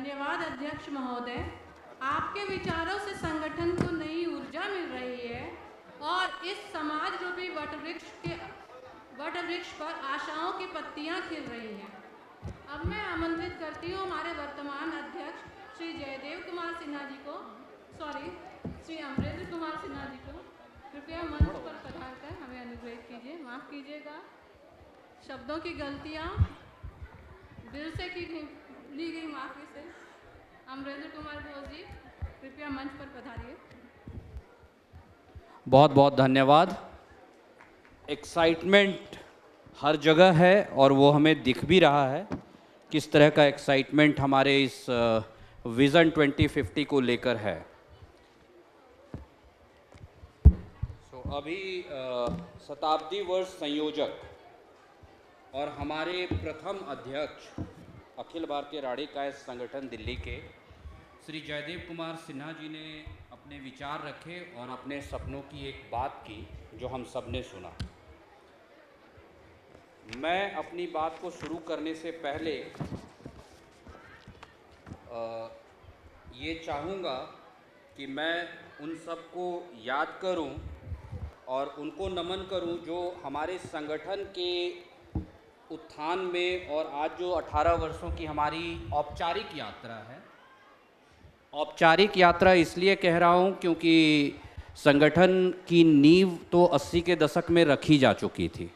धन्यवाद अध्यक्ष महोदय। आपके विचारों से संगठन को नई ऊर्जा मिल रही है और इस समाज रूपी वट वृक्ष पर आशाओं की पत्तियां खिल रही हैं। अब मैं आमंत्रित करती हूँ हमारे वर्तमान अध्यक्ष श्री जयदेव कुमार सिन्हा जी को, श्री अमरेंद्र कुमार सिन्हा जी को कृपया मंच पर पधार कर हमें अनुग्रहित कीजिए। माफ़ कीजिएगा, शब्दों की गलतियाँ दिल से ली गई माफ़ी से। अमरेंद्र कुमार घोष जी कृपया मंच पर पधारिए। बहुत बहुत धन्यवाद। एक्साइटमेंट हर जगह है और वो हमें दिख भी रहा है किस तरह का एक्साइटमेंट हमारे इस विज़न 2050 को लेकर है। अभी शताब्दी वर्ष संयोजक और हमारे प्रथम अध्यक्ष अखिल भारतीय राढ़ीकाय संगठन दिल्ली के श्री जयदेव कुमार सिन्हा जी ने अपने विचार रखे और अपने सपनों की एक बात की जो हम सब ने सुना। मैं अपनी बात को शुरू करने से पहले ये चाहूँगा कि मैं उन सबको याद करूं और उनको नमन करूं जो हमारे संगठन के उत्थान में और आज जो 18 वर्षों की हमारी औपचारिक यात्रा है। औपचारिक यात्रा इसलिए कह रहा हूं क्योंकि संगठन की नींव तो 80 के दशक में रखी जा चुकी थी।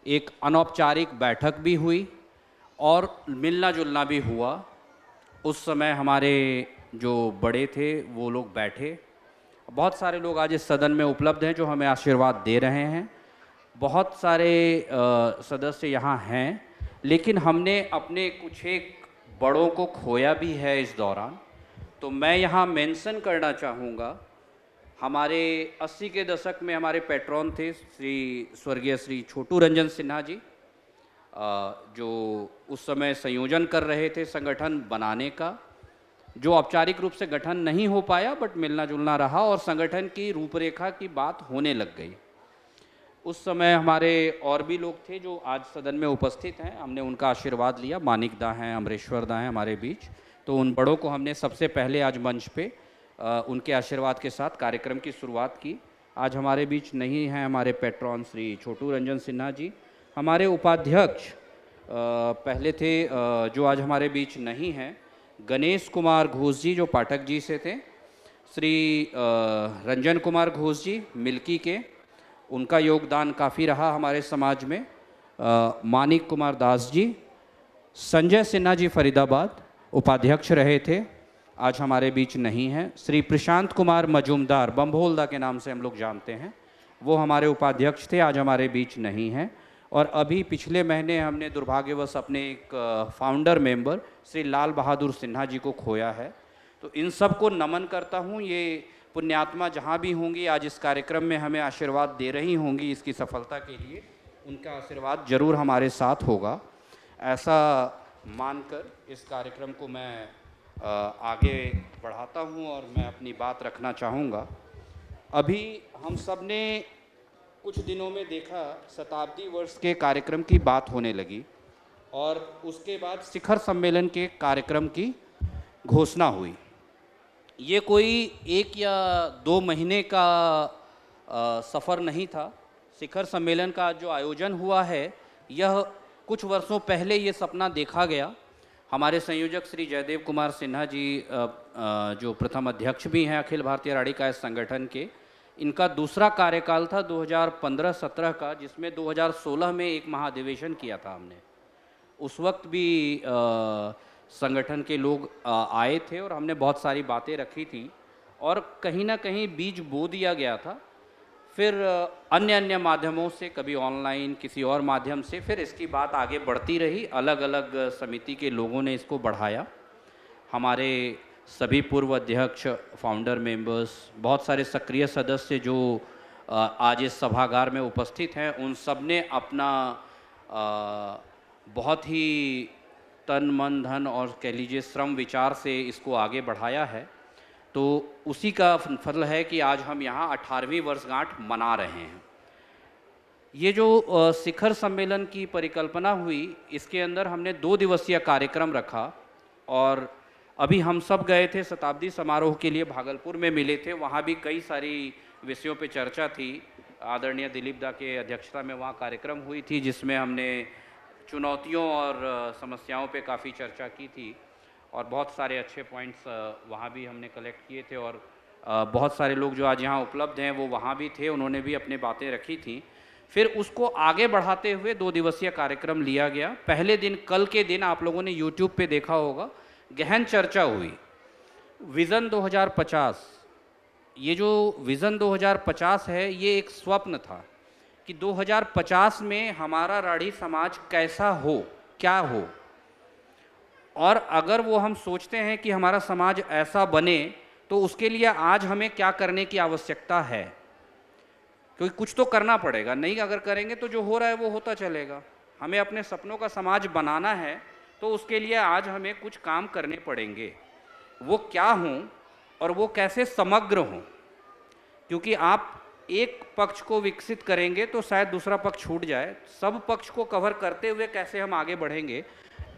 एक अनौपचारिक बैठक भी हुई और मिलना जुलना भी हुआ। उस समय हमारे जो बड़े थे वो लोग बैठे। बहुत सारे लोग आज इस सदन में उपलब्ध हैं जो हमें आशीर्वाद दे रहे हैं। बहुत सारे सदस्य यहाँ हैं, लेकिन हमने अपने कुछ एक बड़ों को खोया भी है इस दौरान। तो मैं यहाँ मेंशन करना चाहूँगा, हमारे 80 के दशक में हमारे पैट्रॉन थे स्वर्गीय श्री छोटू रंजन सिन्हा जी, जो उस समय संयोजन कर रहे थे संगठन बनाने का, जो औपचारिक रूप से गठन नहीं हो पाया बट मिलना जुलना रहा और संगठन की रूपरेखा की बात होने लग गई। उस समय हमारे और भी लोग थे जो आज सदन में उपस्थित हैं, हमने उनका आशीर्वाद लिया। मानिक दा हैं, अमरेश्वर दा हैं हमारे बीच। तो उन बड़ों को हमने सबसे पहले आज मंच पे उनके आशीर्वाद के साथ कार्यक्रम की शुरुआत की। आज हमारे बीच नहीं हैं हमारे पैट्रॉन श्री छोटू रंजन सिन्हा जी। हमारे उपाध्यक्ष पहले थे जो आज हमारे बीच नहीं हैं, गणेश कुमार घोष जी जो पाठक जी से थे, श्री रंजन कुमार घोष जी मिल्की के, उनका योगदान काफ़ी रहा हमारे समाज में। मानिक कुमार दास जी, संजय सिन्हा जी फरीदाबाद उपाध्यक्ष रहे थे, आज हमारे बीच नहीं हैं। श्री प्रशांत कुमार मजूमदार बम्भोलदा के नाम से हम लोग जानते हैं, वो हमारे उपाध्यक्ष थे, आज हमारे बीच नहीं हैं। और अभी पिछले महीने हमने दुर्भाग्यवश अपने एक फाउंडर मेंबर श्री लाल बहादुर सिन्हा जी को खोया है। तो इन सब को नमन करता हूँ। ये पुण्यात्मा जहाँ भी होंगी आज इस कार्यक्रम में हमें आशीर्वाद दे रही होंगी इसकी सफलता के लिए, उनका आशीर्वाद जरूर हमारे साथ होगा, ऐसा मानकर इस कार्यक्रम को मैं आगे बढ़ाता हूँ और मैं अपनी बात रखना चाहूँगा। अभी हम सब ने कुछ दिनों में देखा शताब्दी वर्ष के कार्यक्रम की बात होने लगी और उसके बाद शिखर सम्मेलन के कार्यक्रम की घोषणा हुई। ये कोई 1 या 2 महीने का सफ़र नहीं था। शिखर सम्मेलन का जो आयोजन हुआ है, यह कुछ वर्षों पहले ये सपना देखा गया। हमारे संयोजक श्री जयदेव कुमार सिन्हा जी जो प्रथम अध्यक्ष भी हैं अखिल भारतीय राढ़ीकाय संगठन के, इनका दूसरा कार्यकाल था 2015-17 का, जिसमें 2016 में एक महाधिवेशन किया था हमने। उस वक्त भी संगठन के लोग आए थे और हमने बहुत सारी बातें रखी थी और कहीं ना कहीं बीज बो दिया गया था। फिर अन्य माध्यमों से, कभी ऑनलाइन किसी और माध्यम से, फिर इसकी बात आगे बढ़ती रही। अलग अलग समिति के लोगों ने इसको बढ़ाया। हमारे सभी पूर्व अध्यक्ष, फाउंडर मेंबर्स, बहुत सारे सक्रिय सदस्य जो आज इस सभागार में उपस्थित हैं, उन सब ने अपना बहुत ही तन मन धन और कह लीजिए श्रम विचार से इसको आगे बढ़ाया है। तो उसी का फल है कि आज हम यहाँ 18वीं वर्षगांठ मना रहे हैं। ये जो शिखर सम्मेलन की परिकल्पना हुई, इसके अंदर हमने 2 दिवसीय कार्यक्रम रखा और अभी हम सब गए थे शताब्दी समारोह के लिए, भागलपुर में मिले थे, वहाँ भी कई सारी विषयों पे चर्चा थी। आदरणीय दिलीप दा के अध्यक्षता में वहाँ कार्यक्रम हुई थी, जिसमें हमने चुनौतियों और समस्याओं पे काफ़ी चर्चा की थी और बहुत सारे अच्छे पॉइंट्स वहाँ भी हमने कलेक्ट किए थे। और बहुत सारे लोग जो आज यहाँ उपलब्ध हैं वो वहाँ भी थे, उन्होंने भी अपनी बातें रखी थी। फिर उसको आगे बढ़ाते हुए 2 दिवसीय कार्यक्रम लिया गया। पहले दिन, कल के दिन आप लोगों ने यूट्यूब पे देखा होगा, गहन चर्चा हुई विज़न 2050। ये जो विज़न 2050 है, ये एक स्वप्न था कि 2050 में हमारा राढ़ी समाज कैसा हो, क्या हो। और अगर वो हम सोचते हैं कि हमारा समाज ऐसा बने तो उसके लिए आज हमें क्या करने की आवश्यकता है, क्योंकि कुछ तो करना पड़ेगा। नहीं अगर करेंगे तो जो हो रहा है वो होता चलेगा। हमें अपने सपनों का समाज बनाना है तो उसके लिए आज हमें कुछ काम करने पड़ेंगे। वो क्या हों और वो कैसे समग्र हों, क्योंकि आप एक पक्ष को विकसित करेंगे तो शायद दूसरा पक्ष छूट जाए। सब पक्ष को कवर करते हुए कैसे हम आगे बढ़ेंगे,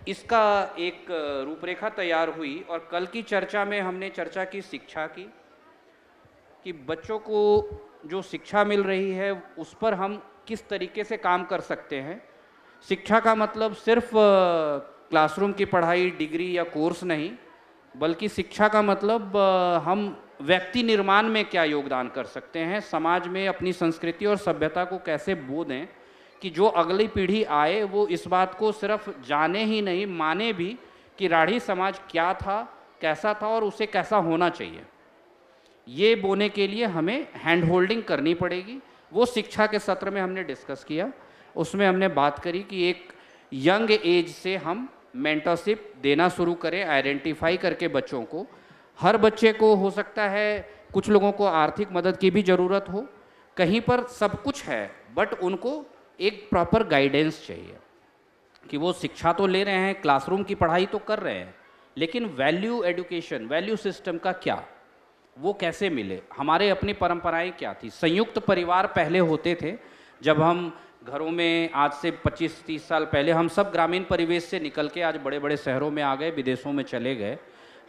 इसका एक रूपरेखा तैयार हुई। और कल की चर्चा में हमने चर्चा की शिक्षा की, कि बच्चों को जो शिक्षा मिल रही है उस पर हम किस तरीके से काम कर सकते हैं। शिक्षा का मतलब सिर्फ क्लासरूम की पढ़ाई, डिग्री या कोर्स नहीं, बल्कि शिक्षा का मतलब हम व्यक्ति निर्माण में क्या योगदान कर सकते हैं, समाज में अपनी संस्कृति और सभ्यता को कैसे बो दें कि जो अगली पीढ़ी आए वो इस बात को सिर्फ जाने ही नहीं, माने भी कि राढ़ी समाज क्या था, कैसा था और उसे कैसा होना चाहिए। ये बोने के लिए हमें हैंड होल्डिंग करनी पड़ेगी। वो शिक्षा के सत्र में हमने डिस्कस किया। उसमें हमने बात करी कि एक यंग एज से हम मेंटरशिप देना शुरू करें, आइडेंटिफाई करके बच्चों को। हर बच्चे को हो सकता है, कुछ लोगों को आर्थिक मदद की भी ज़रूरत हो, कहीं पर सब कुछ है बट उनको एक प्रॉपर गाइडेंस चाहिए कि वो शिक्षा तो ले रहे हैं, क्लासरूम की पढ़ाई तो कर रहे हैं, लेकिन वैल्यू एडुकेशन, वैल्यू सिस्टम का क्या, वो कैसे मिले। हमारे अपनी परंपराएं क्या थी। संयुक्त परिवार पहले होते थे, जब हम घरों में आज से 25-30 साल पहले हम सब ग्रामीण परिवेश से निकल के आज बड़े बड़े शहरों में आ गए, विदेशों में चले गए।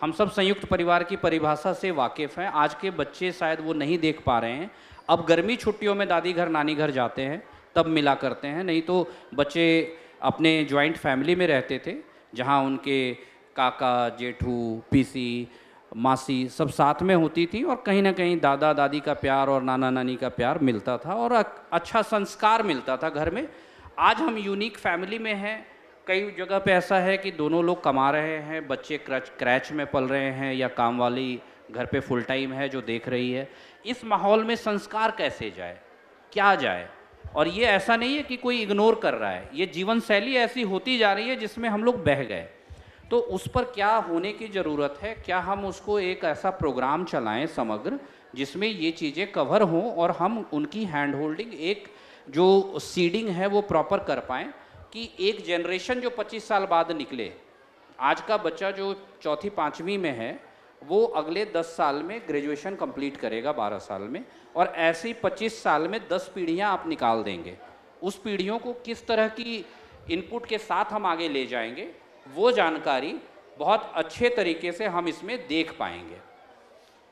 हम सब संयुक्त परिवार की परिभाषा से वाकिफ़ हैं। आज के बच्चे शायद वो नहीं देख पा रहे हैं। अब गर्मी छुट्टियों में दादी घर नानी घर जाते हैं तब मिला करते हैं, नहीं तो बच्चे अपने जॉइंट फैमिली में रहते थे, जहाँ उनके काका, जेठू, पीसी, मासी सब साथ में होती थी और कहीं ना कहीं दादा दादी का प्यार और नाना नानी का प्यार मिलता था और अच्छा संस्कार मिलता था घर में। आज हम यूनिक फैमिली में हैं। कई जगह पे ऐसा है कि दोनों लोग कमा रहे हैं, बच्चे क्रैच में पल रहे हैं या काम वाली घर पे फुल टाइम है जो देख रही है। इस माहौल में संस्कार कैसे जाए, क्या जाए। और ये ऐसा नहीं है कि कोई इग्नोर कर रहा है, ये जीवन शैली ऐसी होती जा रही है जिसमें हम लोग बह गए। तो उस पर क्या होने की ज़रूरत है, क्या हम उसको एक ऐसा प्रोग्राम चलाएं समग्र जिसमें ये चीज़ें कवर हों और हम उनकी हैंड होल्डिंग, एक जो सीडिंग है वो प्रॉपर कर पाएँ कि एक जनरेशन जो 25 साल बाद निकले। आज का बच्चा जो 4वीं-5वीं में है वो अगले 10 साल में ग्रेजुएशन कंप्लीट करेगा 12 साल में, और ऐसे ही 25 साल में 10 पीढ़ियाँ आप निकाल देंगे। उस पीढ़ियों को किस तरह की इनपुट के साथ हम आगे ले जाएंगे, वो जानकारी बहुत अच्छे तरीके से हम इसमें देख पाएंगे।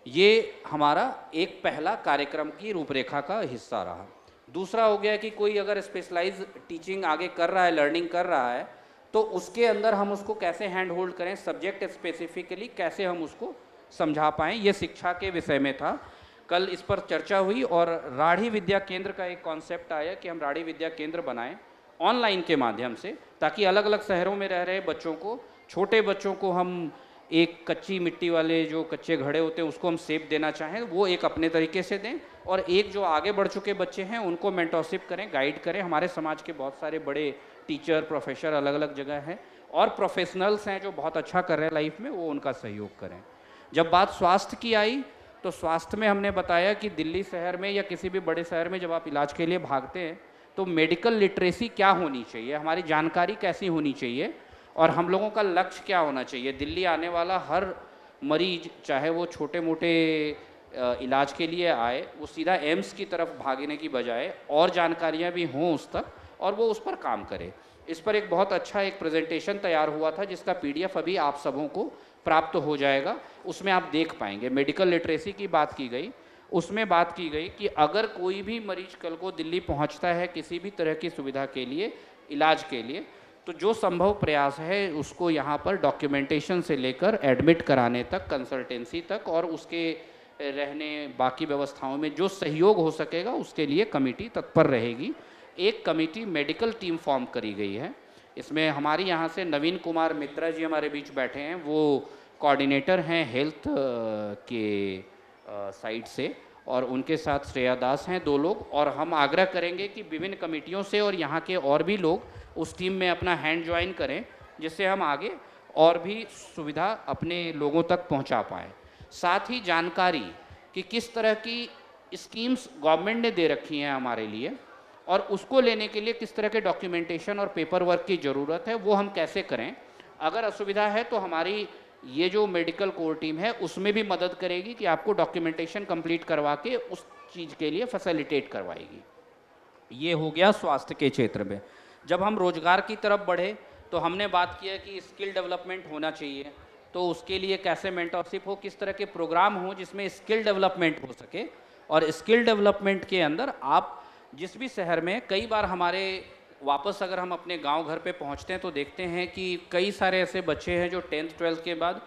ये हमारा एक पहला कार्यक्रम की रूपरेखा का हिस्सा रहा। दूसरा हो गया कि कोई अगर स्पेशलाइज टीचिंग आगे कर रहा है, लर्निंग कर रहा है, तो उसके अंदर हम उसको कैसे हैंड होल्ड करें, सब्जेक्ट स्पेसिफिकली कैसे हम उसको समझा पाएँ, ये शिक्षा के विषय में था। कल इस पर चर्चा हुई और राढ़ी विद्या केंद्र का एक कॉन्सेप्ट आया कि हम राढ़ी विद्या केंद्र बनाएं ऑनलाइन के माध्यम से, ताकि अलग अलग शहरों में रह रहे बच्चों को, छोटे बच्चों को हम एक कच्ची मिट्टी वाले जो कच्चे घड़े होते हैं उसको हम शेप देना चाहें, वो एक अपने तरीके से दें, और एक जो आगे बढ़ चुके बच्चे हैं उनको मेंटरशिप करें, गाइड करें। हमारे समाज के बहुत सारे बड़े टीचर, प्रोफेसर अलग अलग जगह हैं और प्रोफेशनल्स हैं जो बहुत अच्छा कर रहे हैं लाइफ में, वो उनका सहयोग करें। जब बात स्वास्थ्य की आई तो स्वास्थ्य में हमने बताया कि दिल्ली शहर में या किसी भी बड़े शहर में जब आप इलाज के लिए भागते हैं तो मेडिकल लिटरेसी क्या होनी चाहिए, हमारी जानकारी कैसी होनी चाहिए और हम लोगों का लक्ष्य क्या होना चाहिए। दिल्ली आने वाला हर मरीज, चाहे वो छोटे मोटे इलाज के लिए आए, वो सीधा एम्स की तरफ भागने की बजाय और जानकारियां भी हों उस तक और वो उस पर काम करे। इस पर एक बहुत अच्छा एक प्रेजेंटेशन तैयार हुआ था जिसका PDF अभी आप सबों को प्राप्त हो जाएगा, उसमें आप देख पाएंगे। मेडिकल लिटरेसी की बात की गई, उसमें बात की गई कि अगर कोई भी मरीज कल को दिल्ली पहुंचता है किसी भी तरह की सुविधा के लिए, इलाज के लिए, तो जो संभव प्रयास है उसको यहाँ पर डॉक्यूमेंटेशन से लेकर एडमिट कराने तक, कंसल्टेंसी तक और उसके रहने बाकी व्यवस्थाओं में जो सहयोग हो सकेगा उसके लिए कमेटी तत्पर रहेगी। एक कमेटी मेडिकल टीम फॉर्म करी गई है। इसमें हमारी यहाँ से नवीन कुमार मित्रा जी हमारे बीच बैठे हैं, वो कोऑर्डिनेटर हैं हेल्थ के साइड से, और उनके साथ श्रेया दास हैं 2 लोग। और हम आग्रह करेंगे कि विभिन्न कमेटियों से और यहाँ के और भी लोग उस टीम में अपना हैंड ज्वाइन करें, जिससे हम आगे और भी सुविधा अपने लोगों तक पहुँचा पाएँ। साथ ही जानकारी कि किस तरह की स्कीम्स गवर्नमेंट ने दे रखी हैं हमारे लिए और उसको लेने के लिए किस तरह के डॉक्यूमेंटेशन और पेपर वर्क की ज़रूरत है, वो हम कैसे करें। अगर असुविधा है तो हमारी ये जो मेडिकल कोर टीम है उसमें भी मदद करेगी कि आपको डॉक्यूमेंटेशन कंप्लीट करवा के उस चीज़ के लिए फैसिलिटेट करवाएगी। ये हो गया स्वास्थ्य के क्षेत्र में। जब हम रोजगार की तरफ बढ़े तो हमने बात किया कि स्किल डेवलपमेंट होना चाहिए, तो उसके लिए कैसे मेंटरशिप हो, किस तरह के प्रोग्राम हो जिसमें स्किल डेवलपमेंट हो सके। और स्किल डेवलपमेंट के अंदर आप जिस भी शहर में, कई बार हमारे वापस अगर हम अपने गांव घर पे पहुंचते हैं तो देखते हैं कि कई सारे ऐसे बच्चे हैं जो 10th 12th के बाद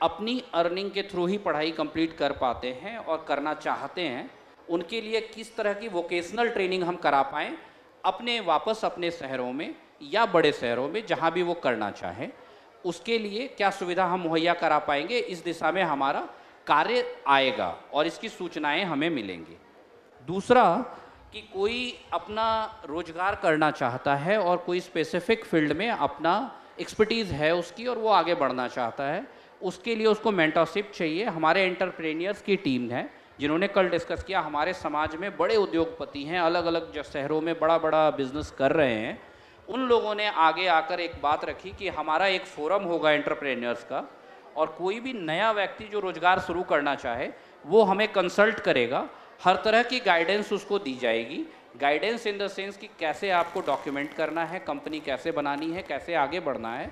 अपनी अर्निंग के थ्रू ही पढ़ाई कंप्लीट कर पाते हैं और करना चाहते हैं। उनके लिए किस तरह की वोकेशनल ट्रेनिंग हम करा पाएँ अपने वापस अपने शहरों में या बड़े शहरों में जहाँ भी वो करना चाहें, उसके लिए क्या सुविधा हम मुहैया करा पाएंगे, इस दिशा में हमारा कार्य आएगा और इसकी सूचनाएं हमें मिलेंगी। दूसरा कि कोई अपना रोजगार करना चाहता है और कोई स्पेसिफिक फील्ड में अपना एक्सपर्टीज़ है उसकी और वो आगे बढ़ना चाहता है, उसके लिए उसको मेंटरशिप चाहिए। हमारे एंटरप्रेन्योर्स की टीम है जिन्होंने कल डिस्कस किया, हमारे समाज में बड़े उद्योगपति हैं, अलग अलग शहरों में बड़ा बड़ा बिजनेस कर रहे हैं। उन लोगों ने आगे आकर एक बात रखी कि हमारा एक फोरम होगा एंटरप्रेन्योर्स का, और कोई भी नया व्यक्ति जो रोजगार शुरू करना चाहे वो हमें कंसल्ट करेगा, हर तरह की गाइडेंस उसको दी जाएगी। गाइडेंस इन द सेंस कि कैसे आपको डॉक्यूमेंट करना है, कंपनी कैसे बनानी है, कैसे आगे बढ़ना है,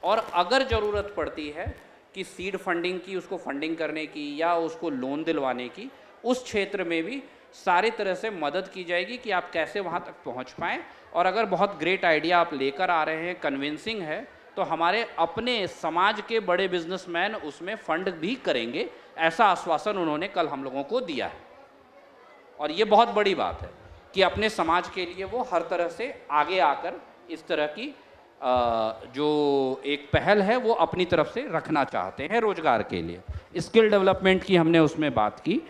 और अगर ज़रूरत पड़ती है कि सीड फंडिंग की, उसको फंडिंग करने की या उसको लोन दिलवाने की, उस क्षेत्र में भी सारी तरह से मदद की जाएगी कि आप कैसे वहाँ तक पहुँच पाएँ। और अगर बहुत ग्रेट आइडिया आप लेकर आ रहे हैं, कन्विंसिंग है, तो हमारे अपने समाज के बड़े बिजनेसमैन उसमें फंड भी करेंगे, ऐसा आश्वासन उन्होंने कल हम लोगों को दिया है। और ये बहुत बड़ी बात है कि अपने समाज के लिए वो हर तरह से आगे आकर इस तरह की जो एक पहल है वो अपनी तरफ से रखना चाहते हैं रोजगार के लिए। स्किल डेवलपमेंट की हमने उसमें बात की।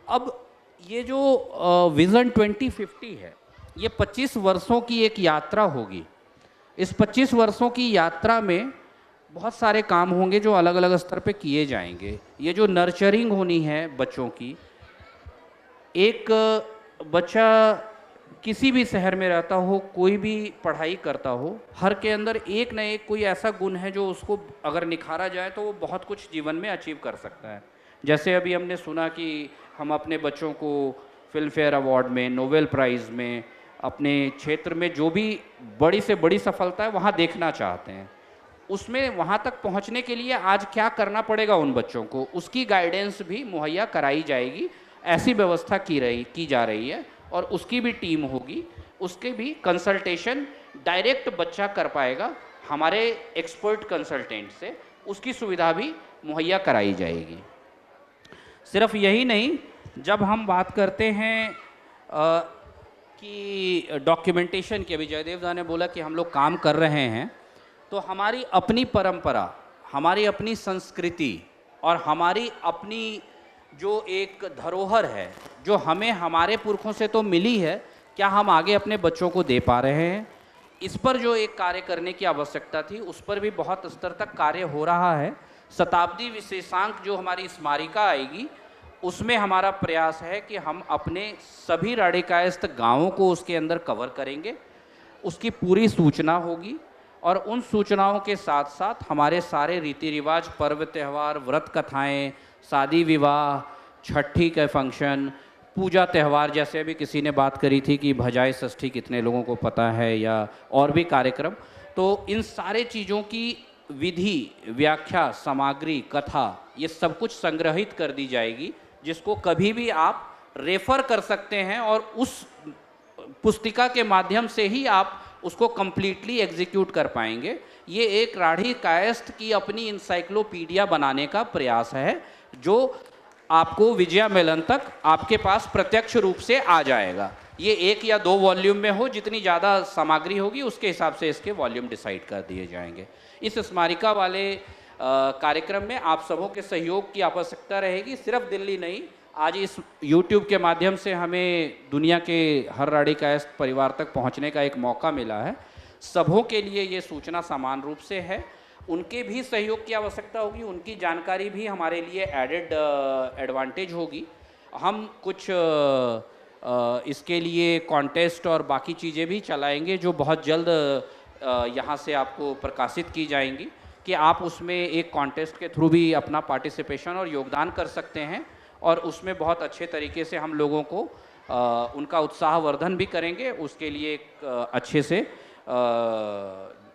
अब ये जो विज़न 2050 है, ये 25 वर्षों की एक यात्रा होगी। इस 25 वर्षों की यात्रा में बहुत सारे काम होंगे जो अलग अलग स्तर पे किए जाएंगे। ये जो नर्चरिंग होनी है बच्चों की, एक बच्चा किसी भी शहर में रहता हो, कोई भी पढ़ाई करता हो, हर के अंदर एक न एक कोई ऐसा गुण है जो उसको अगर निखारा जाए तो वो बहुत कुछ जीवन में अचीव कर सकता है। जैसे अभी हमने सुना कि हम अपने बच्चों को फिल्म फेयर अवार्ड में, नोबेल प्राइज़ में, अपने क्षेत्र में जो भी बड़ी से बड़ी सफलता है वहाँ देखना चाहते हैं। उसमें वहाँ तक पहुँचने के लिए आज क्या करना पड़ेगा उन बच्चों को, उसकी गाइडेंस भी मुहैया कराई जाएगी। ऐसी व्यवस्था की जा रही है और उसकी भी टीम होगी, उसके भी कंसल्टेशन डायरेक्ट बच्चा कर पाएगा हमारे एक्सपर्ट कंसल्टेंट से, उसकी सुविधा भी मुहैया कराई जाएगी। सिर्फ यही नहीं, जब हम बात करते हैं कि डॉक्यूमेंटेशन की, अभी जयदेव दा ने बोला कि हम लोग काम कर रहे हैं, तो हमारी अपनी परंपरा, हमारी अपनी संस्कृति और हमारी अपनी जो एक धरोहर है जो हमें हमारे पुरखों से तो मिली है, क्या हम आगे अपने बच्चों को दे पा रहे हैं? इस पर जो एक कार्य करने की आवश्यकता थी, उस पर भी बहुत स्तर तक कार्य हो रहा है। शताब्दी विशेषांक जो हमारी स्मारिका आएगी, उसमें हमारा प्रयास है कि हम अपने सभी राड़ीकायस्थ गाँवों को उसके अंदर कवर करेंगे, उसकी पूरी सूचना होगी, और उन सूचनाओं के साथ साथ हमारे सारे रीति रिवाज, पर्व त्यौहार, व्रत कथाएँ, शादी विवाह, छठी के फंक्शन, पूजा त्यौहार, जैसे अभी किसी ने बात करी थी कि भजाई षष्ठी कितने लोगों को पता है, या और भी कार्यक्रम, तो इन सारे चीज़ों की विधि, व्याख्या, सामग्री, कथा, ये सब कुछ संग्रहित कर दी जाएगी, जिसको कभी भी आप रेफर कर सकते हैं और उस पुस्तिका के माध्यम से ही आप उसको कंप्लीटली एग्जीक्यूट कर पाएंगे। ये एक राढ़ी कायस्थ की अपनी इंसाइक्लोपीडिया बनाने का प्रयास है, जो आपको विजया मेलन तक आपके पास प्रत्यक्ष रूप से आ जाएगा। ये 1 या 2 वॉल्यूम में हो, जितनी ज़्यादा सामग्री होगी उसके हिसाब से इसके वॉल्यूम डिसाइड कर दिए जाएंगे। इस स्मारिका वाले कार्यक्रम में आप सबों के सहयोग की आवश्यकता रहेगी। सिर्फ दिल्ली नहीं, आज इस YouTube के माध्यम से हमें दुनिया के हर राढ़ी कायस्थ परिवार तक पहुंचने का एक मौका मिला है। सबों के लिए ये सूचना समान रूप से है, उनके भी सहयोग की आवश्यकता होगी, उनकी जानकारी भी हमारे लिए एडेड एडवांटेज होगी। हम कुछ इसके लिए कॉन्टेस्ट और बाकी चीज़ें भी चलाएंगे, जो बहुत जल्द यहाँ से आपको प्रकाशित की जाएंगी, कि आप उसमें एक कॉन्टेस्ट के थ्रू भी अपना पार्टिसिपेशन और योगदान कर सकते हैं, और उसमें बहुत अच्छे तरीके से हम लोगों को उनका उत्साहवर्धन भी करेंगे। उसके लिए एक अच्छे से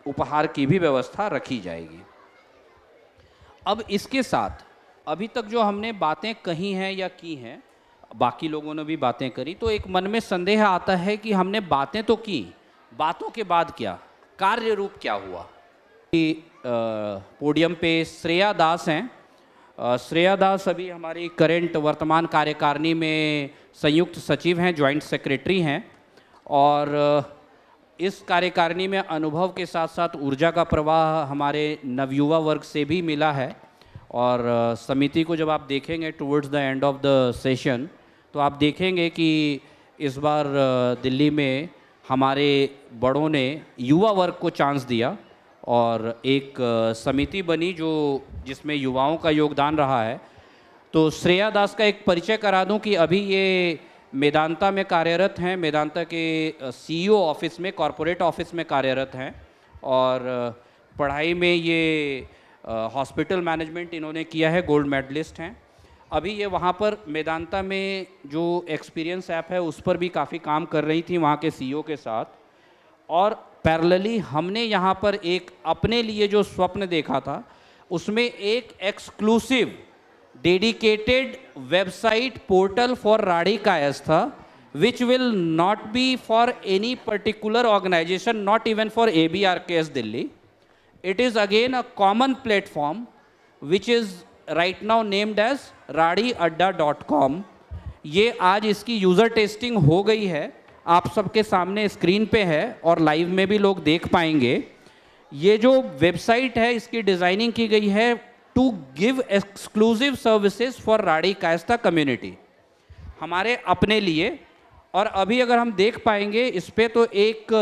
उपहार की भी व्यवस्था रखी जाएगी। अब इसके साथ अभी तक जो हमने बातें कही हैं या की हैं, बाकी लोगों ने भी बातें करी, तो एक मन में संदेह आता है कि हमने बातें तो की, बातों के बाद क्या, कार्य रूप क्या हुआ। पोडियम पे श्रेया दास हैं। श्रेया दास अभी हमारी करंट वर्तमान कार्यकारिणी में संयुक्त सचिव हैं, जॉइंट सेक्रेटरी हैं, और इस कार्यकारिणी में अनुभव के साथ साथ ऊर्जा का प्रवाह हमारे नवयुवा वर्ग से भी मिला है। और समिति को जब आप देखेंगे towards the end of the session, तो आप देखेंगे कि इस बार दिल्ली में हमारे बड़ों ने युवा वर्ग को चांस दिया और एक समिति बनी जिसमें युवाओं का योगदान रहा है। तो श्रेया दास का एक परिचय करा दूं कि अभी ये मेदांता में कार्यरत हैं, मेदांता के CEO ऑफिस में, कॉरपोरेट ऑफिस में कार्यरत हैं, और पढ़ाई में ये हॉस्पिटल मैनेजमेंट इन्होंने किया है, गोल्ड मेडलिस्ट हैं। अभी ये वहाँ पर मेदांता में जो एक्सपीरियंस ऐप है उस पर भी काफ़ी काम कर रही थी वहाँ के CEO के साथ। और पैरेलली हमने यहाँ पर एक अपने लिए जो स्वप्न देखा था, उसमें एक exclusive dedicated website portal for Rarhi Kayastha, which will not be for any particular organization, not even for ABRKS Delhi. It is again a common platform which is right now named as radiadda.com. ये आज इसकी user testing हो गई है, आप सबके सामने screen पे है और लाइव में भी लोग देख पाएंगे। ये जो वेबसाइट है इसकी डिज़ाइनिंग की गई है to give exclusive services for Rarhi Kayastha community, हमारे अपने लिए। और अभी अगर हम देख पाएंगे इस पे तो एक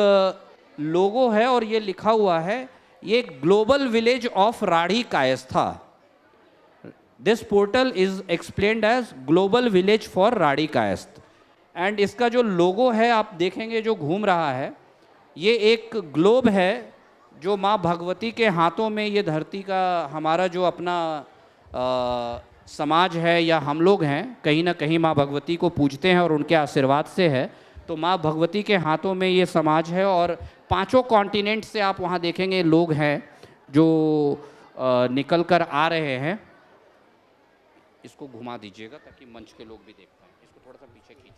लोगो है और ये लिखा हुआ है, ये global village of Rarhi Kayastha. This portal is explained as global village for Rarhi Kayastha. And इसका जो लोगो है आप देखेंगे जो घूम रहा है, ये एक ग्लोब है जो माँ भगवती के हाथों में, ये धरती का हमारा जो अपना समाज है या हम लोग हैं, कहीं ना कहीं माँ भगवती को पूजते हैं और उनके आशीर्वाद से है। तो माँ भगवती के हाथों में ये समाज है और 5 कॉन्टिनेंट से आप वहाँ देखेंगे लोग हैं जो निकल कर आ रहे हैं। इसको घुमा दीजिएगा ताकि मंच के लोग भी देख पाएँ। इसको थोड़ा सा पीछे खींचो,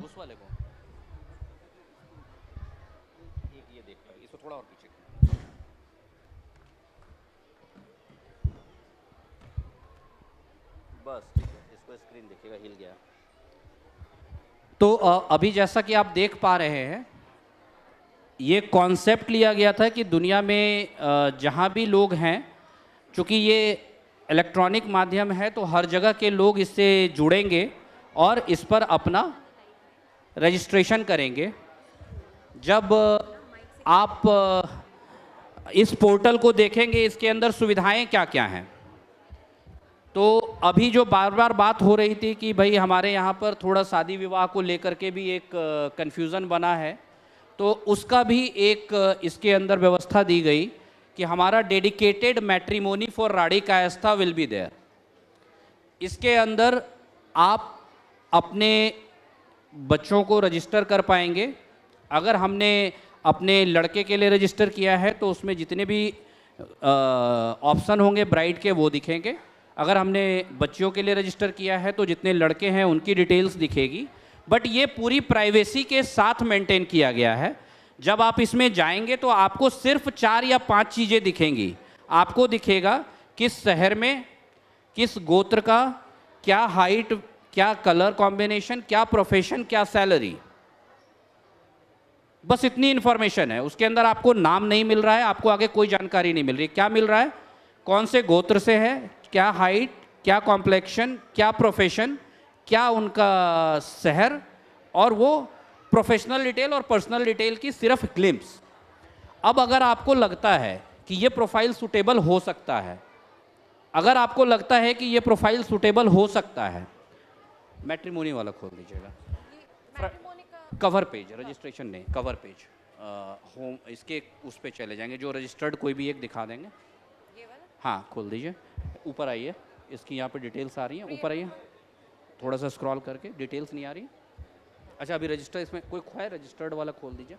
उस वाले को एक ये देख पाए, इसको थोड़ा और पीछे। बस ठीक है, इसको स्क्रीन देखिएगा, हिल गया। तो अभी जैसा कि आप देख पा रहे हैं, ये कॉन्सेप्ट लिया गया था कि दुनिया में जहाँ भी लोग हैं, चूँकि ये इलेक्ट्रॉनिक माध्यम है तो हर जगह के लोग इससे जुड़ेंगे और इस पर अपना रजिस्ट्रेशन करेंगे। जब आप इस पोर्टल को देखेंगे, इसके अंदर सुविधाएं क्या क्या हैं, तो अभी जो बार बार बात हो रही थी कि भाई हमारे यहाँ पर थोड़ा शादी विवाह को लेकर के भी एक कन्फ्यूज़न बना है, तो उसका भी एक इसके अंदर व्यवस्था दी गई कि हमारा dedicated matrimony for Rarhi Kayastha will be there. इसके अंदर आप अपने बच्चों को रजिस्टर कर पाएंगे। अगर हमने अपने लड़के के लिए रजिस्टर किया है तो उसमें जितने भी ऑप्शन होंगे ब्राइड के वो दिखेंगे। अगर हमने बच्चियों के लिए रजिस्टर किया है तो जितने लड़के हैं उनकी डिटेल्स दिखेगी। बट ये पूरी प्राइवेसी के साथ मेंटेन किया गया है। जब आप इसमें जाएंगे तो आपको सिर्फ 4 या 5 चीज़ें दिखेंगी। आपको दिखेगा किस शहर में, किस गोत्र का, क्या हाइट, क्या कलर कॉम्बिनेशन, क्या प्रोफेशन, क्या सैलरी, बस इतनी इंफॉर्मेशन है। उसके अंदर आपको नाम नहीं मिल रहा है, आपको आगे कोई जानकारी नहीं मिल रही। क्या मिल रहा है? कौन से गोत्र से है, क्या हाइट, क्या कॉम्प्लेक्शन, क्या प्रोफेशन, क्या उनका शहर, और वो प्रोफेशनल डिटेल और पर्सनल डिटेल की सिर्फ ग्लिम्स। अब अगर आपको लगता है कि ये प्रोफाइल सूटेबल हो सकता है, अगर आपको लगता है कि ये प्रोफाइल सूटेबल हो सकता है, मैट्रिमोनी वाला खोल दीजिएगा। कवर पेज, रजिस्ट्रेशन नहीं, कवर पेज, होम, इसके उस पे चले जाएंगे जो रजिस्टर्ड कोई भी एक दिखा देंगे। ये वाला? हाँ, खोल दीजिए। ऊपर आइए, इसकी यहाँ पे डिटेल्स आ रही हैं। ऊपर आइए, थोड़ा सा स्क्रॉल करके, डिटेल्स नहीं आ रही। अच्छा, अभी रजिस्टर इसमें कोई है, रजिस्टर्ड वाला खोल दीजिए।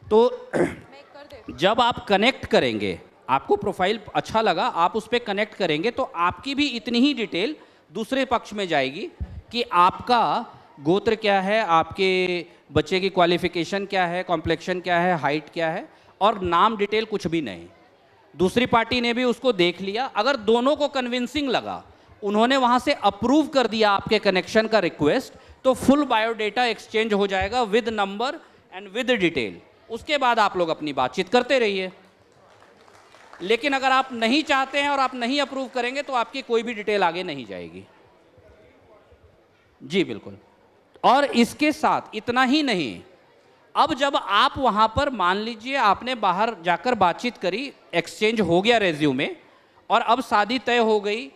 तो जब आप कनेक्ट करेंगे, आपको प्रोफाइल अच्छा लगा, आप उस पर कनेक्ट करेंगे तो आपकी भी इतनी ही डिटेल दूसरे पक्ष में जाएगी कि आपका गोत्र क्या है, आपके बच्चे की क्वालिफिकेशन क्या है, कॉम्प्लेक्शन क्या है, हाइट क्या है, और नाम डिटेल कुछ भी नहीं। दूसरी पार्टी ने भी उसको देख लिया। अगर दोनों को कन्विंसिंग लगा, उन्होंने वहाँ से अप्रूव कर दिया आपके कनेक्शन का रिक्वेस्ट, तो फुल बायोडेटा एक्सचेंज हो जाएगा with number and with detail. उसके बाद आप लोग अपनी बातचीत करते रहिए। लेकिन अगर आप नहीं चाहते हैं और आप नहीं अप्रूव करेंगे तो आपकी कोई भी डिटेल आगे नहीं जाएगी। जी बिल्कुल। और इसके साथ इतना ही नहीं, अब जब आप वहां पर, मान लीजिए आपने बाहर जाकर बातचीत करी, एक्सचेंज हो गया रेज्यूमे, और अब शादी तय हो गई,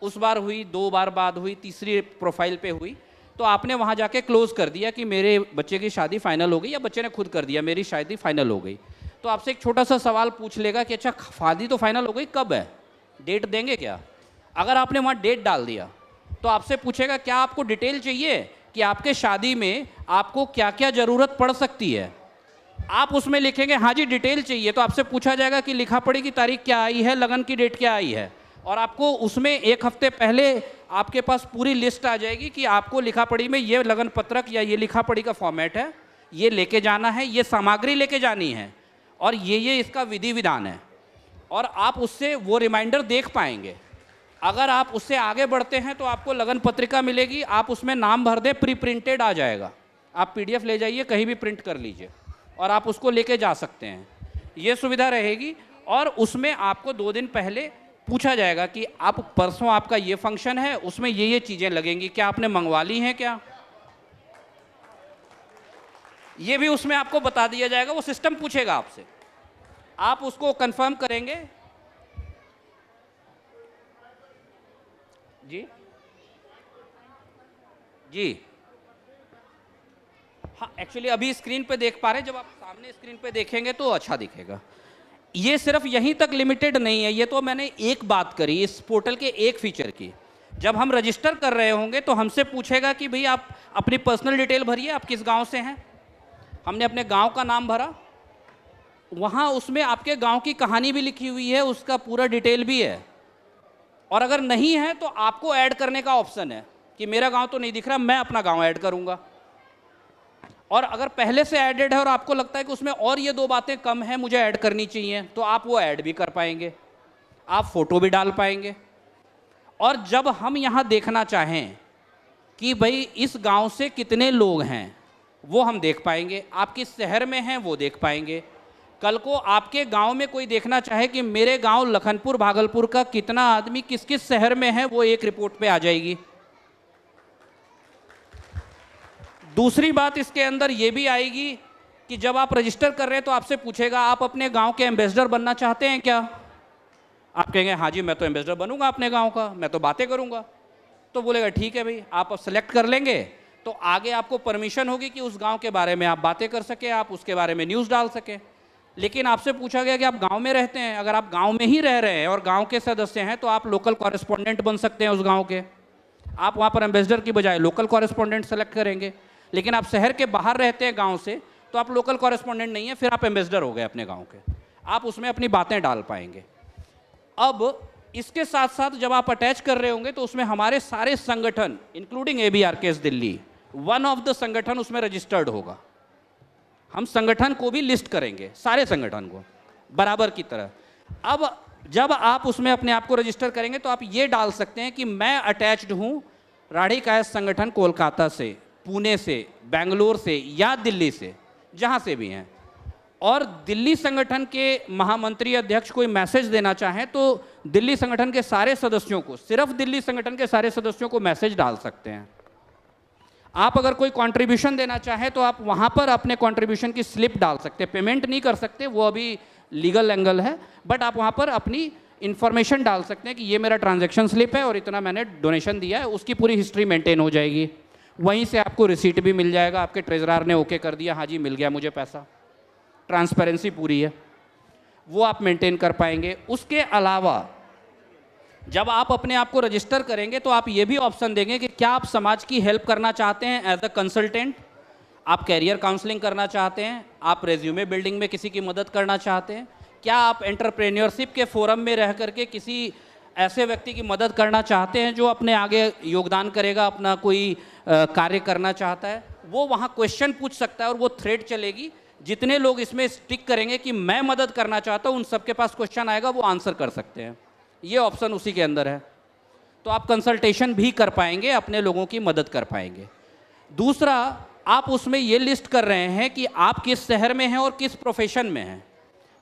उस बार हुई, 2 बार बाद हुई, तीसरी प्रोफाइल पे हुई, तो आपने वहां जाके क्लोज कर दिया कि मेरे बच्चे की शादी फाइनल हो गई, या बच्चे ने खुद कर दिया मेरी शादी फाइनल हो गई। तो आपसे एक छोटा सा सवाल पूछ लेगा कि अच्छा, शादी तो फाइनल हो गई, कब है, डेट देंगे क्या? अगर आपने वहाँ डेट डाल दिया तो आपसे पूछेगा क्या आपको डिटेल चाहिए कि आपके शादी में आपको क्या क्या ज़रूरत पड़ सकती है। आप उसमें लिखेंगे हाँ जी डिटेल चाहिए, तो आपसे पूछा जाएगा कि लिखा पढ़ी की तारीख क्या आई है, लगन की डेट क्या आई है, और आपको उसमें 1 हफ्ते पहले आपके पास पूरी लिस्ट आ जाएगी कि आपको लिखा पढ़ी में ये लगन पत्रक या ये लिखा पढ़ी का फॉर्मेट है, ये लेके जाना है, ये सामग्री लेके जानी है, और ये इसका विधि विधान है, और आप उससे वो रिमाइंडर देख पाएंगे। अगर आप उससे आगे बढ़ते हैं तो आपको लगन पत्रिका मिलेगी, आप उसमें नाम भर दें, प्री प्रिंटेड आ जाएगा, आप PDF ले जाइए, कहीं भी प्रिंट कर लीजिए और आप उसको लेके जा सकते हैं, ये सुविधा रहेगी। और उसमें आपको 2 दिन पहले पूछा जाएगा कि आप परसों आपका ये फंक्शन है, उसमें ये चीज़ें लगेंगी, क्या आपने मंगवा ली हैं क्या, ये भी उसमें आपको बता दिया जाएगा। वो सिस्टम पूछेगा आपसे, आप उसको कंफर्म करेंगे। जी जी हाँ, एक्चुअली अभी स्क्रीन पे देख पा रहे हैं, जब आप सामने स्क्रीन पे देखेंगे तो अच्छा दिखेगा। ये सिर्फ यहीं तक लिमिटेड नहीं है, ये तो मैंने एक बात करी इस पोर्टल के एक फीचर की। जब हम रजिस्टर कर रहे होंगे तो हमसे पूछेगा कि भाई आप अपनी पर्सनल डिटेल भरिए, आप किस गांव से हैं। हमने अपने गांव का नाम भरा, वहाँ उसमें आपके गांव की कहानी भी लिखी हुई है, उसका पूरा डिटेल भी है। और अगर नहीं है तो आपको ऐड करने का ऑप्शन है कि मेरा गांव तो नहीं दिख रहा, मैं अपना गांव ऐड करूंगा। और अगर पहले से ऐडेड है और आपको लगता है कि उसमें और ये 2 बातें कम हैं, मुझे ऐड करनी चाहिए, तो आप वो ऐड भी कर पाएंगे, आप फोटो भी डाल पाएंगे। और जब हम यहाँ देखना चाहें कि भाई इस गांव से कितने लोग हैं, वो हम देख पाएंगे, आप किस शहर में हैं वो देख पाएंगे। कल को आपके गांव में कोई देखना चाहे कि मेरे गांव लखनपुर भागलपुर का कितना आदमी किस किस शहर में है, वो एक रिपोर्ट पे आ जाएगी। दूसरी बात इसके अंदर ये भी आएगी कि जब आप रजिस्टर कर रहे हैं तो आपसे पूछेगा आप अपने गांव के एम्बेसडर बनना चाहते हैं क्या। आप कहेंगे हाँ जी मैं तो एम्बेसडर बनूंगा अपने गांव का, मैं तो बातें करूंगा। तो बोलेगा ठीक है भाई, आप सेलेक्ट कर लेंगे तो आगे आपको परमिशन होगी कि उस गांव के बारे में आप बातें कर सके, आप उसके बारे में न्यूज़ डाल सके। लेकिन आपसे पूछा गया कि आप गांव में रहते हैं, अगर आप गांव में ही रह रहे हैं और गांव के सदस्य हैं तो आप लोकल कॉरेस्पॉन्डेंट बन सकते हैं उस गांव के। आप वहां पर एम्बेसडर की बजाय लोकल कॉरेस्पॉन्डेंट सेलेक्ट करेंगे। लेकिन आप शहर के बाहर रहते हैं गांव से, तो आप लोकल कॉरेस्पॉन्डेंट नहीं है, फिर आप एम्बेसडर हो गए अपने गांव के, आप उसमें अपनी बातें डाल पाएंगे। अब इसके साथ साथ जब आप अटैच कर रहे होंगे तो उसमें हमारे सारे संगठन including ABRKS Delhi, one of the संगठन उसमें रजिस्टर्ड होगा। हम संगठन को भी लिस्ट करेंगे, सारे संगठन को बराबर की तरह। अब जब आप उसमें अपने आप को रजिस्टर करेंगे तो आप ये डाल सकते हैं कि मैं अटैच्ड हूँ राढ़ी कायस्थ संगठन कोलकाता से, पुणे से, बेंगलोर से या दिल्ली से, जहाँ से भी हैं, और दिल्ली संगठन के महामंत्री अध्यक्ष कोई मैसेज देना चाहें तो दिल्ली संगठन के सारे सदस्यों को, सिर्फ दिल्ली संगठन के सारे सदस्यों को मैसेज डाल सकते हैं। आप अगर कोई कंट्रीब्यूशन देना चाहें तो आप वहाँ पर अपने कंट्रीब्यूशन की स्लिप डाल सकते हैं, पेमेंट नहीं कर सकते, वो अभी लीगल एंगल है, बट आप वहाँ पर अपनी इन्फॉर्मेशन डाल सकते हैं कि ये मेरा ट्रांजैक्शन स्लिप है और इतना मैंने डोनेशन दिया है, उसकी पूरी हिस्ट्री मेंटेन हो जाएगी। वहीं से आपको रिसीट भी मिल जाएगा, आपके ट्रेजरार ने ओके कर दिया, हाँ जी मिल गया मुझे पैसा, ट्रांसपेरेंसी पूरी है, वो आप मेंटेन कर पाएंगे। उसके अलावा जब आप अपने आप को रजिस्टर करेंगे तो आप ये भी ऑप्शन देंगे कि क्या आप समाज की हेल्प करना चाहते हैं एज अ कंसल्टेंट, आप कैरियर काउंसलिंग करना चाहते हैं, आप रेज्यूमे बिल्डिंग में किसी की मदद करना चाहते हैं, क्या आप एंटरप्रेन्योरशिप के फोरम में रह करके किसी ऐसे व्यक्ति की मदद करना चाहते हैं जो अपने आगे योगदान करेगा, अपना कोई कार्य करना चाहता है, वो वहाँ क्वेश्चन पूछ सकता है और वो थ्रेड चलेगी। जितने लोग इसमें स्टिक करेंगे कि मैं मदद करना चाहता हूँ, उन सबके पास क्वेश्चन आएगा, वो आंसर कर सकते हैं। ये ऑप्शन उसी के अंदर है, तो आप कंसल्टेशन भी कर पाएंगे, अपने लोगों की मदद कर पाएंगे। दूसरा, आप उसमें ये लिस्ट कर रहे हैं कि आप किस शहर में हैं और किस प्रोफेशन में हैं।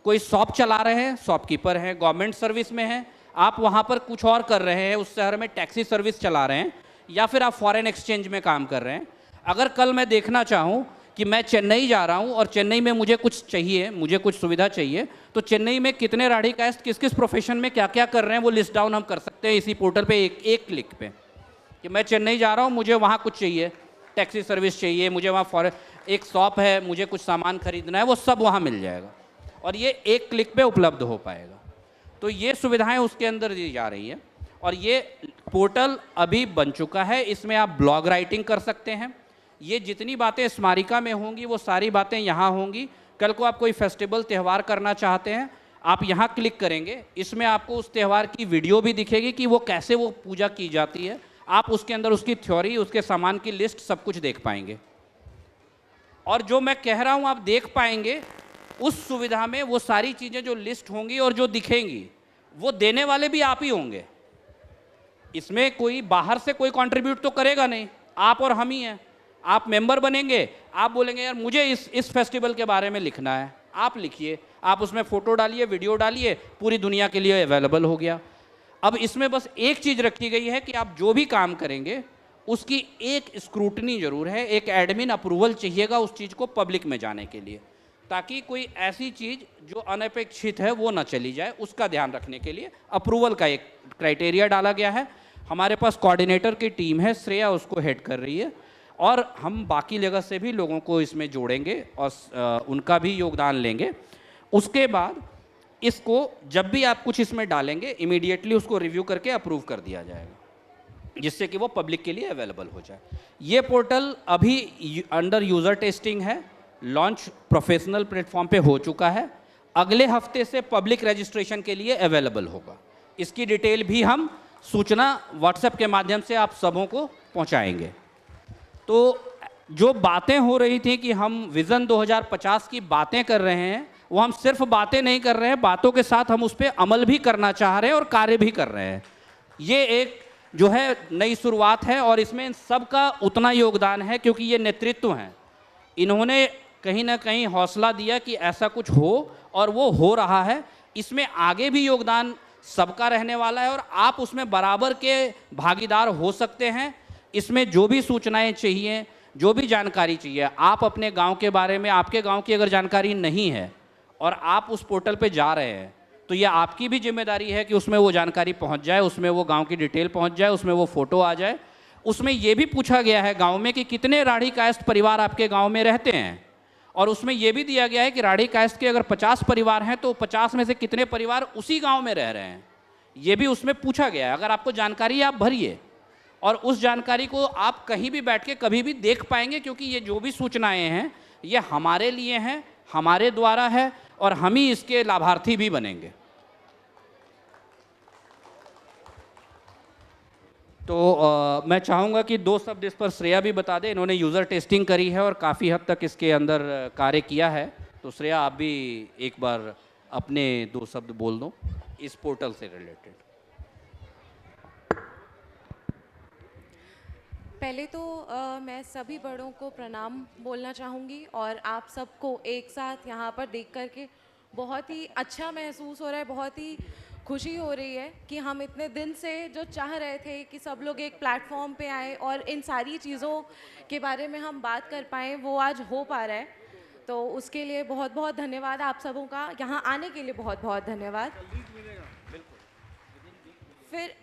कोई शॉप चला रहे हैं, शॉपकीपर हैं, गवर्नमेंट सर्विस में हैं, आप वहाँ पर कुछ और कर रहे हैं, उस शहर में टैक्सी सर्विस चला रहे हैं, या फिर आप फॉरेन एक्सचेंज में काम कर रहे हैं। अगर कल मैं देखना चाहूँ कि मैं चेन्नई जा रहा हूँ और चेन्नई में मुझे कुछ चाहिए, मुझे कुछ सुविधा चाहिए, तो चेन्नई में कितने राढ़ी कायस्थ किस किस प्रोफेशन में क्या क्या कर रहे हैं वो लिस्ट डाउन हम कर सकते हैं इसी पोर्टल पे एक क्लिक पे, कि मैं चेन्नई जा रहा हूँ, मुझे वहाँ कुछ चाहिए, टैक्सी सर्विस चाहिए, मुझे वहाँ फॉरेन एक शॉप है, मुझे कुछ सामान खरीदना है, वो सब वहाँ मिल जाएगा और ये एक क्लिक पे उपलब्ध हो पाएगा। तो ये सुविधाएं उसके अंदर दी जा रही हैं और ये पोर्टल अभी बन चुका है। इसमें आप ब्लॉग राइटिंग कर सकते हैं, ये जितनी बातें स्मारिका में होंगी वो सारी बातें यहाँ होंगी। कल को आप कोई फेस्टिवल त्यौहार करना चाहते हैं, आप यहाँ क्लिक करेंगे, इसमें आपको उस त्यौहार की वीडियो भी दिखेगी कि वो कैसे वो पूजा की जाती है, आप उसके अंदर उसकी थ्योरी, उसके सामान की लिस्ट सब कुछ देख पाएंगे। और जो मैं कह रहा हूँ आप देख पाएंगे, उस सुविधा में वो सारी चीज़ें जो लिस्ट होंगी और जो दिखेंगी वो देने वाले भी आप ही होंगे। इसमें कोई बाहर से कोई कंट्रीब्यूट तो करेगा नहीं, आप और हम ही हैं। आप मेंबर बनेंगे, आप बोलेंगे यार मुझे इस फेस्टिवल के बारे में लिखना है, आप लिखिए, आप उसमें फ़ोटो डालिए, वीडियो डालिए, पूरी दुनिया के लिए अवेलेबल हो गया। अब इसमें बस एक चीज़ रखी गई है कि आप जो भी काम करेंगे उसकी एक स्क्रूटनी जरूर है, एक एडमिन अप्रूवल चाहिएगा उस चीज़ को पब्लिक में जाने के लिए, ताकि कोई ऐसी चीज़ जो अनपेक्षित है वो ना चली जाए, उसका ध्यान रखने के लिए अप्रूवल का एक क्राइटेरिया डाला गया है। हमारे पास कोऑर्डिनेटर की टीम है, श्रेया उसको हेड कर रही है, और हम बाकी जगह से भी लोगों को इसमें जोड़ेंगे और उनका भी योगदान लेंगे। उसके बाद इसको जब भी आप कुछ इसमें डालेंगे इमीडिएटली उसको रिव्यू करके अप्रूव कर दिया जाएगा, जिससे कि वो पब्लिक के लिए अवेलेबल हो जाए। ये पोर्टल अभी अंडर यूज़र टेस्टिंग है, लॉन्च प्रोफेशनल प्लेटफॉर्म पे हो चुका है, अगले हफ्ते से पब्लिक रजिस्ट्रेशन के लिए अवेलेबल होगा। इसकी डिटेल भी हम सूचना व्हाट्सएप के माध्यम से आप सबों को पहुंचाएंगे। तो जो बातें हो रही थी कि हम विज़न 2050 की बातें कर रहे हैं, वो हम सिर्फ बातें नहीं कर रहे हैं, बातों के साथ हम उस पर अमल भी करना चाह रहे हैं और कार्य भी कर रहे हैं। ये एक जो है नई शुरुआत है और इसमें सबका उतना योगदान है क्योंकि ये नेतृत्व हैं, इन्होंने कहीं ना कहीं हौसला दिया कि ऐसा कुछ हो और वो हो रहा है। इसमें आगे भी योगदान सबका रहने वाला है और आप उसमें बराबर के भागीदार हो सकते हैं। इसमें जो भी सूचनाएं चाहिए, जो भी जानकारी चाहिए, आप अपने गांव के बारे में, आपके गांव की अगर जानकारी नहीं है और आप उस पोर्टल पे जा रहे हैं, तो ये आपकी भी जिम्मेदारी है कि उसमें वो जानकारी पहुंच जाए, उसमें वो गांव की डिटेल पहुंच जाए, उसमें वो फ़ोटो आ जाए। उसमें ये भी पूछा गया है गांव में कि कितने राढ़ी कायस्थ परिवार आपके गांव में रहते हैं, और उसमें यह भी दिया गया है कि राढ़ी कायस्थ के अगर 50 परिवार हैं तो 50 में से कितने परिवार उसी गांव में रह रहे हैं, ये भी उसमें पूछा गया है। अगर आपको जानकारी आप भरिए और उस जानकारी को आप कहीं भी बैठ के कभी भी देख पाएंगे, क्योंकि ये जो भी सूचनाएं हैं ये हमारे लिए हैं, हमारे द्वारा है और हम ही इसके लाभार्थी भी बनेंगे। तो मैं चाहूँगा कि 2 शब्द इस पर श्रेया भी बता दें। इन्होंने यूज़र टेस्टिंग करी है और काफ़ी हद तक इसके अंदर कार्य किया है। तो श्रेया, आप भी एक बार अपने 2 शब्द बोल दो इस पोर्टल से रिलेटेड। पहले तो मैं सभी बड़ों को प्रणाम बोलना चाहूँगी और आप सबको एक साथ यहाँ पर देख कर के बहुत ही अच्छा महसूस हो रहा है, बहुत ही खुशी हो रही है कि हम इतने दिन से जो चाह रहे थे कि सब लोग एक प्लेटफॉर्म पे आए और इन सारी चीज़ों के बारे में हम बात कर पाएँ, वो आज हो पा रहा है। तो उसके लिए बहुत बहुत धन्यवाद आप सबों का, यहाँ आने के लिए बहुत बहुत धन्यवाद। फिर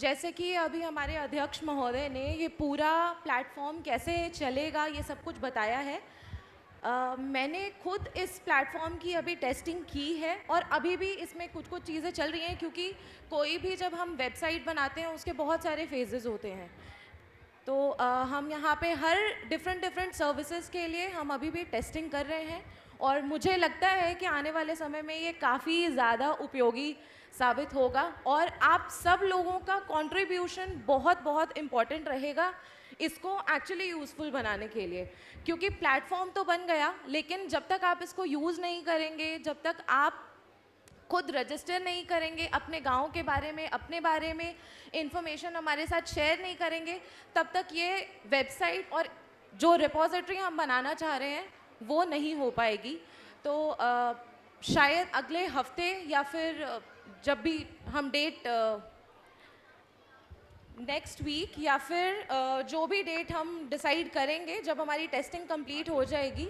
जैसे कि अभी हमारे अध्यक्ष महोदय ने ये पूरा प्लेटफॉर्म कैसे चलेगा ये सब कुछ बताया है। मैंने खुद इस प्लेटफॉर्म की अभी टेस्टिंग की है और अभी भी इसमें कुछ कुछ चीज़ें चल रही हैं, क्योंकि कोई भी जब हम वेबसाइट बनाते हैं उसके बहुत सारे फेजेस होते हैं। तो हम यहाँ पे हर डिफरेंट सर्विसेज के लिए हम अभी भी टेस्टिंग कर रहे हैं और मुझे लगता है कि आने वाले समय में ये काफ़ी ज़्यादा उपयोगी साबित होगा और आप सब लोगों का कंट्रीब्यूशन बहुत बहुत इम्पॉर्टेंट रहेगा इसको एक्चुअली यूज़फुल बनाने के लिए, क्योंकि प्लेटफॉर्म तो बन गया लेकिन जब तक आप इसको यूज़ नहीं करेंगे, जब तक आप खुद रजिस्टर नहीं करेंगे, अपने गांव के बारे में, अपने बारे में इंफॉर्मेशन हमारे साथ शेयर नहीं करेंगे, तब तक ये वेबसाइट और जो रिपोजिटरी हम बनाना चाह रहे हैं वो नहीं हो पाएगी। तो शायद अगले हफ्ते या फिर जब भी हम डेट नेक्स्ट वीक या फिर जो भी डेट हम डिसाइड करेंगे, जब हमारी टेस्टिंग कंप्लीट हो जाएगी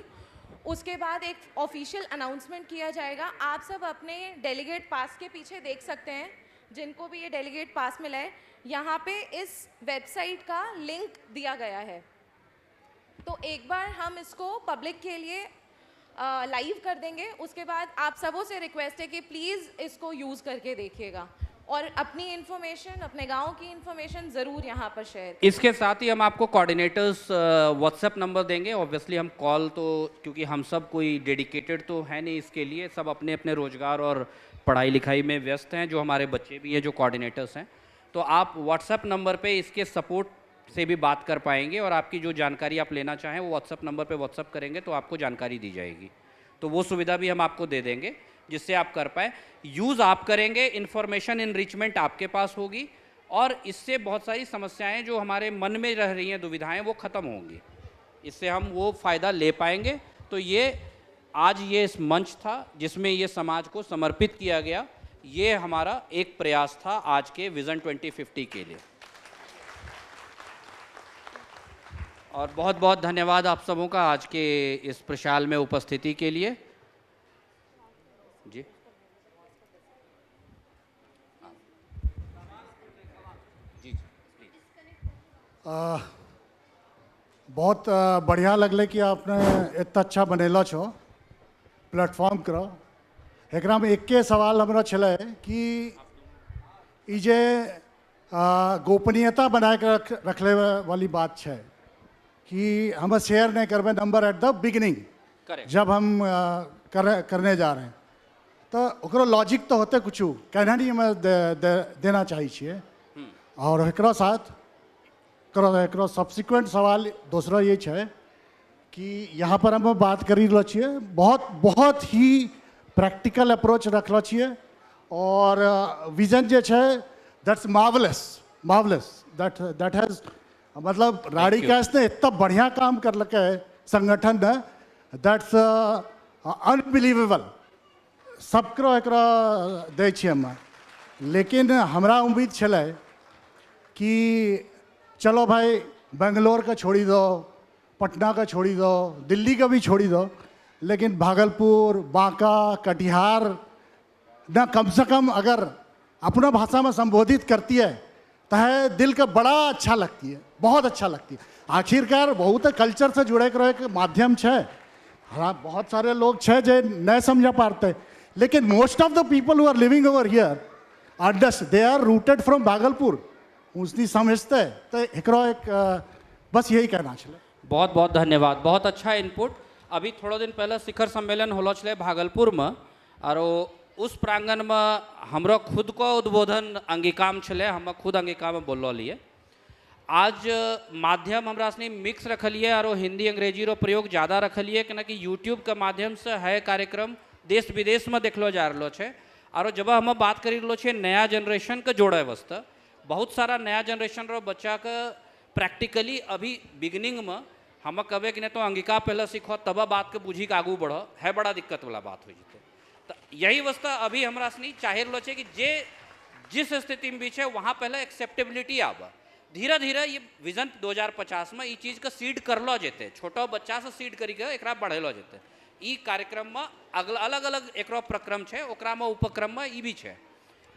उसके बाद एक ऑफिशियल अनाउंसमेंट किया जाएगा। आप सब अपने डेलीगेट पास के पीछे देख सकते हैं, जिनको भी ये डेलीगेट पास मिला है यहाँ पे इस वेबसाइट का लिंक दिया गया है। तो एक बार हम इसको पब्लिक के लिए लाइव कर देंगे, उसके बाद आप सबों से रिक्वेस्ट है कि प्लीज़ इसको यूज़ करके देखिएगा और अपनी इन्फॉर्मेशन, अपने गांव की इन्फॉर्मेशन ज़रूर यहाँ पर शेयर। इसके साथ ही हम आपको कोऑर्डिनेटर्स व्हाट्सएप नंबर देंगे। ऑब्वियसली हम कॉल तो, क्योंकि हम सब कोई डेडिकेटेड तो है नहीं इसके लिए, सब अपने अपने रोज़गार और पढ़ाई लिखाई में व्यस्त हैं, जो हमारे बच्चे भी हैं जो कोऑर्डिनेटर्स हैं। तो आप व्हाट्सएप नंबर पे इसके सपोर्ट से भी बात कर पाएंगे और आपकी जो जानकारी आप लेना चाहें वो व्हाट्सएप नंबर पे व्हाट्सएप करेंगे तो आपको जानकारी दी जाएगी। तो वो सुविधा भी हम आपको दे देंगे जिससे आप कर पाए। यूज़ आप करेंगे, इन्फॉर्मेशन इनरिचमेंट आपके पास होगी और इससे बहुत सारी समस्याएं जो हमारे मन में रह रही हैं, दुविधाएं, वो ख़त्म होंगी। इससे हम वो फ़ायदा ले पाएंगे। तो ये आज ये इस मंच था जिसमें ये समाज को समर्पित किया गया। ये हमारा एक प्रयास था आज के विज़न 2050 के लिए। और बहुत बहुत धन्यवाद आप सबों का आज के इस प्रशाल में उपस्थिति के लिए। जी जी बहुत बढ़िया लगले कि आपने इतना अच्छा बनेला छो प्लेटफॉर्म करो। एकरा में एक सवाल हमरा छले कि ई जे गोपनीयता बनाए के रखले वाली बात है कि हम शेयर नहीं करबे नंबर एट द बिगिनिंग, जब हम करने जा रहे हैं, तो ओकरो लॉजिक तो होते कुछ कहना नहीं हमें देना चाहिए। और एकरो साथ एकरो सब्सिक्वेंट सवाल दूसरा ये है कि यहाँ पर हम बात करी रहा छे, बहुत ही प्रैक्टिकल अप्रोच रखलो छे और विजन जे है दैट्स मार्वलस दैट हैज, मतलब राड़ी कैश ने इतना बढ़िया काम कर लगे संगठन ने, दैट्स अनबिलीवेबल। सबको एक दे हम, लेकिन हमरा उम्मीद छले कि चलो भाई बेंगलोर का छोड़ी दो, पटना का छोड़ी दो, दिल्ली का भी छोड़ी दो, लेकिन भागलपुर, बांका, कटिहार न कम से कम अगर अपना भाषा में संबोधित करती है तो है दिल का बड़ा अच्छा लगती है, बहुत अच्छा लगती है। आखिरकार बहुत कल्चर से जुड़े के एक माध्यम है। हाँ, बहुत सारे लोग छे जो नहीं समझ पाते, लेकिन most of the people who are living over here they are rooted from Bhagalpur, उसनी समझते। तो एक बस यही कहना चले। बहुत बहुत धन्यवाद, बहुत अच्छा इनपुट। अभी थोड़ा दिन पहले शिखर सम्मेलन होलो छे भागलपुर में, और उस प्रांगण में हमरो खुद को उद्बोधन अंगिका में छे, हम खुद अंगिका में बोल लिए। आज माध्यम हमरा सनी मिक्स रखलिए और हिंदी अंग्रेजी रो प्रयोग ज़्यादा रखलिए, कि यूट्यूब के माध्यम से है कार्यक्रम देश विदेश में देखलो जा रहा है। और जब हम बात करी लो छे नया जनरेशन के जोड़े वास्ते, बहुत सारा नया जनरेशन रो बच्चा के प्रैक्टिकली अभी बिगिनिंग में हम कहे कि नहीं तो अंगिका पहले सीखो तब बात के बुझी के आगू बढ़ो, है बड़ा दिक्कत वाला बात हो जाते। तो यही वास्ते अभी हमरा सनी चाहे लो छे कि जे जिस स्थिति में भी है वहाँ पहले एक्सेप्टेबिलिटी आवा। धीरे धीरे ये विजन 2050 में ये चीज़ का सीड करलो जेते, छोटो बच्चा से सीड करी के एकरा बढ़ेलो जेते। ई कार्यक्रम में अलग अलग एक प्रक्रम है, ओकरा में उपक्रम में ई भी है।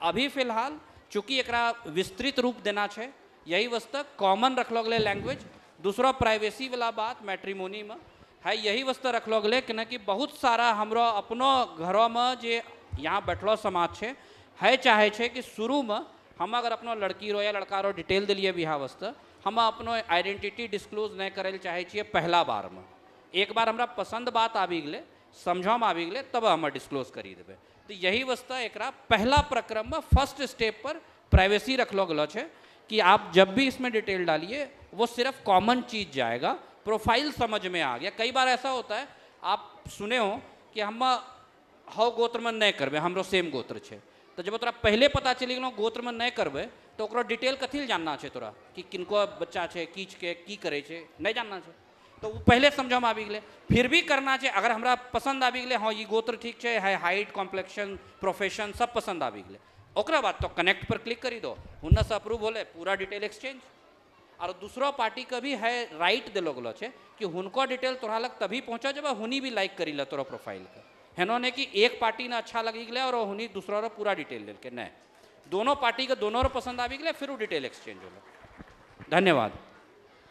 अभी फिलहाल चूँकि एकरा विस्तृत रूप देना है, यही वास्ते कॉमन रखलो गए लैंग्वेज। दूसरा प्राइवेसी वाला बात मैट्रिमोनी में है, यही वास्ते रखलो गए कि बहुत सारा हमरो अपनो घरों में जे यहाँ बैठलो समाज है चाहे छे कि शुरू में हम अगर अपनो लड़की रो या लड़का रो डिटेल दिलिए बिहा वास्ते, हम अपनो आइडेंटिटी डिस्क्लोज नहीं करे चाहे छे पहला बार में। एक बार हमरा पसंद बात आबि गए, समझ में आबि गए, तब हम डिस्क्लोज करी देवे। तो यही वास्ते एकरा पहला प्रक्रम में फर्स्ट स्टेप पर प्राइवेसी रखलो गलो छे कि आप जब भी इसमें डिटेल डालिए वो सिर्फ कॉमन चीज़ जाएगा, प्रोफाइल समझ में आ गया। कई बार ऐसा होता है, आप सुने हो कि हम हव गोत्र में नहीं करबे, हमरो सेम गोत्र छे, तो जब तोरा पहले पता चली गलो गोत्र में नहीं करबे तो ओकरो डिटेल कथी जानना छे तोरा, कि किनको बच्चा छे, कीच के की करे छे, नहीं जानना छे। तो वो पहले समझ में आबि गए, फिर भी करना चाहिए। अगर हमरा पसंद आबि गए, हाँ ये गोत्र ठीक है, हाइट, कॉम्प्लेक्शन, प्रोफेशन सब पसंद आबि गए, ओकरा बाद तो कनेक्ट पर क्लिक करी दो, हुन्ना से अप्रूव होले, पूरा डिटेल एक्सचेंज। और दूसरा पार्टी का भी है राइट दिलो गलो छे कि हुनको डिटेल तोरा लग तभी पहुँचा जब हुनी भी लाइक करी ला तोरा प्रोफाइल के। हेनो ने कि एक पार्टी ने अच्छा लगी गए और हुनी दूसरा रो पूरा डिटेल दिल के, नहीं दोनों पार्टी के दोनों रो पसंद आबि गए, फिर वो डिटेल एक्सचेंज होलो। धन्यवाद।